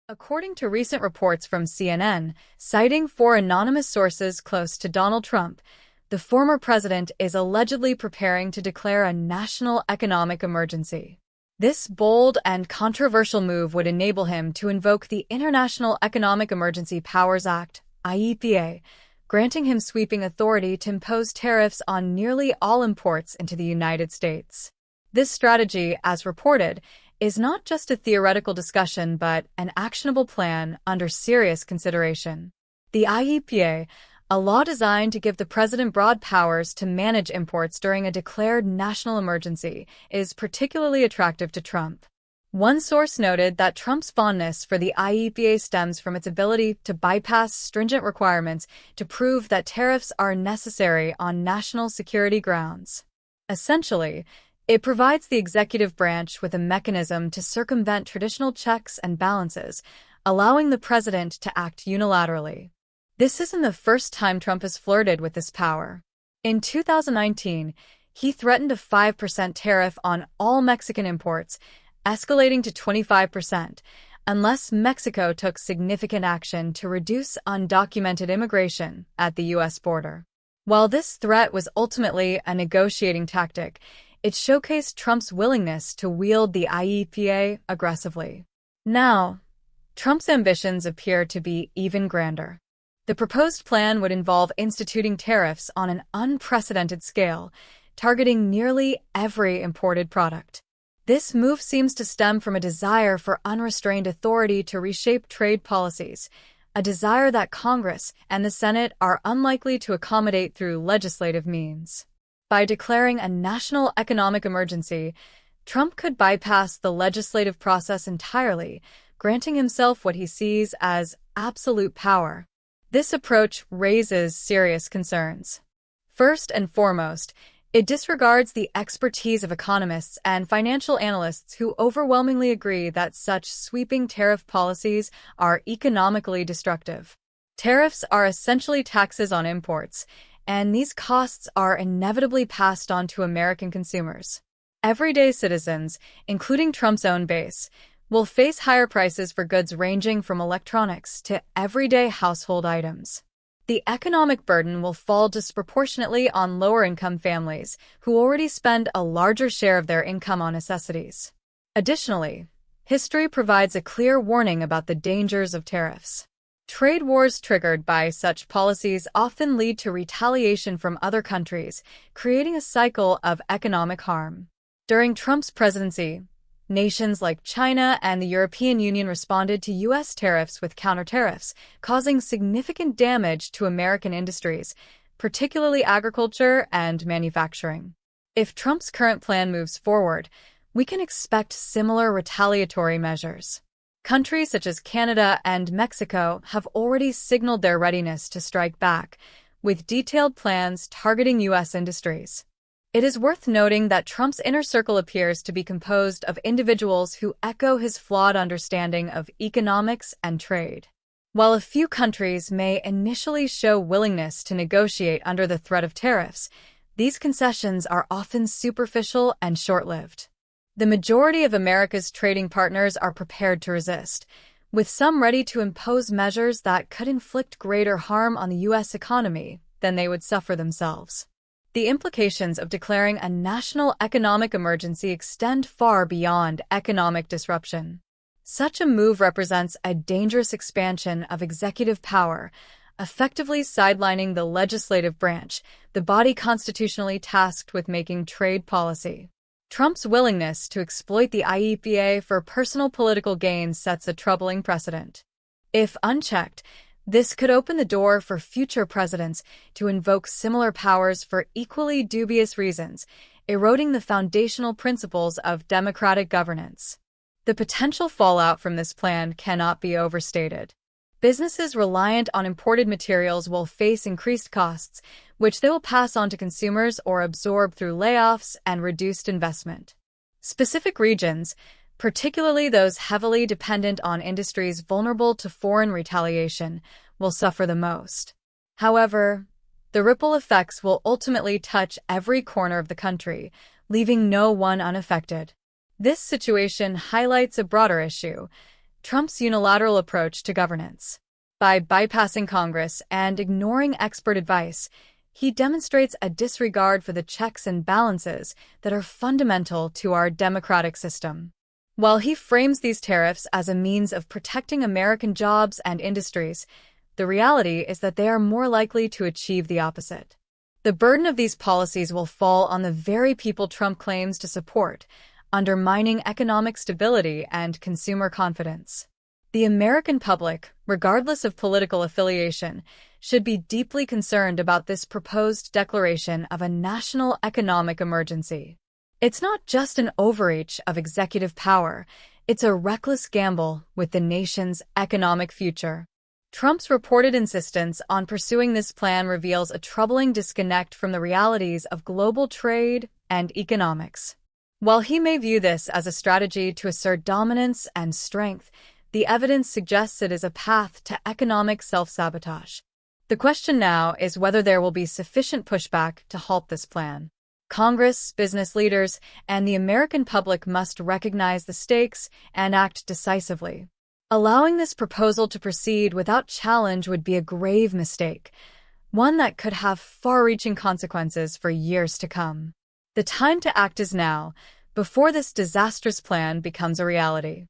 According to recent reports from CNN, citing four anonymous sources close to Donald Trump, the former president is allegedly preparing to declare a national economic emergency. This bold and controversial move would enable him to invoke the International Economic Emergency Powers Act, IEEPA, granting him sweeping authority to impose tariffs on nearly all imports into the United States. This strategy, as reported, is not just a theoretical discussion but an actionable plan under serious consideration. The IEEPA, a law designed to give the president broad powers to manage imports during a declared national emergency, is particularly attractive to Trump. One source noted that Trump's fondness for the IEEPA stems from its ability to bypass stringent requirements to prove that tariffs are necessary on national security grounds. Essentially, it provides the executive branch with a mechanism to circumvent traditional checks and balances, allowing the president to act unilaterally. This isn't the first time Trump has flirted with this power. In 2019, he threatened a 5% tariff on all Mexican imports, escalating to 25%, unless Mexico took significant action to reduce undocumented immigration at the U.S. border. While this threat was ultimately a negotiating tactic, it showcased Trump's willingness to wield the IEEPA aggressively. Now, Trump's ambitions appear to be even grander. The proposed plan would involve instituting tariffs on an unprecedented scale, targeting nearly every imported product. This move seems to stem from a desire for unrestrained authority to reshape trade policies, a desire that Congress and the Senate are unlikely to accommodate through legislative means. By declaring a national economic emergency, Trump could bypass the legislative process entirely, granting himself what he sees as absolute power. This approach raises serious concerns. First and foremost, it disregards the expertise of economists and financial analysts who overwhelmingly agree that such sweeping tariff policies are economically destructive. Tariffs are essentially taxes on imports, and these costs are inevitably passed on to American consumers. Everyday citizens, including Trump's own base, will face higher prices for goods ranging from electronics to everyday household items. The economic burden will fall disproportionately on lower-income families, who already spend a larger share of their income on necessities. Additionally, history provides a clear warning about the dangers of tariffs. Trade wars triggered by such policies often lead to retaliation from other countries, creating a cycle of economic harm. During Trump's presidency, nations like China and the European Union responded to U.S. tariffs with counter-tariffs, causing significant damage to American industries, particularly agriculture and manufacturing. If Trump's current plan moves forward, we can expect similar retaliatory measures. Countries such as Canada and Mexico have already signaled their readiness to strike back, with detailed plans targeting U.S. industries. It is worth noting that Trump's inner circle appears to be composed of individuals who echo his flawed understanding of economics and trade. While a few countries may initially show willingness to negotiate under the threat of tariffs, these concessions are often superficial and short-lived. The majority of America's trading partners are prepared to resist, with some ready to impose measures that could inflict greater harm on the U.S. economy than they would suffer themselves. The implications of declaring a national economic emergency extend far beyond economic disruption. Such a move represents a dangerous expansion of executive power, effectively sidelining the legislative branch, the body constitutionally tasked with making trade policy. Trump's willingness to exploit the IEEPA for personal political gain sets a troubling precedent. If unchecked, this could open the door for future presidents to invoke similar powers for equally dubious reasons, eroding the foundational principles of democratic governance. The potential fallout from this plan cannot be overstated. Businesses reliant on imported materials will face increased costs, which they will pass on to consumers or absorb through layoffs and reduced investment. Specific regions, particularly those heavily dependent on industries vulnerable to foreign retaliation, will suffer the most. However, the ripple effects will ultimately touch every corner of the country, leaving no one unaffected. This situation highlights a broader issue: Trump's unilateral approach to governance. By bypassing Congress and ignoring expert advice, he demonstrates a disregard for the checks and balances that are fundamental to our democratic system. While he frames these tariffs as a means of protecting American jobs and industries, the reality is that they are more likely to achieve the opposite. The burden of these policies will fall on the very people Trump claims to support, undermining economic stability and consumer confidence. The American public, regardless of political affiliation, should be deeply concerned about this proposed declaration of a national economic emergency. It's not just an overreach of executive power, it's a reckless gamble with the nation's economic future. Trump's reported insistence on pursuing this plan reveals a troubling disconnect from the realities of global trade and economics. While he may view this as a strategy to assert dominance and strength, the evidence suggests it is a path to economic self-sabotage. The question now is whether there will be sufficient pushback to halt this plan. Congress, business leaders, and the American public must recognize the stakes and act decisively. Allowing this proposal to proceed without challenge would be a grave mistake, one that could have far-reaching consequences for years to come. The time to act is now, before this disastrous plan becomes a reality.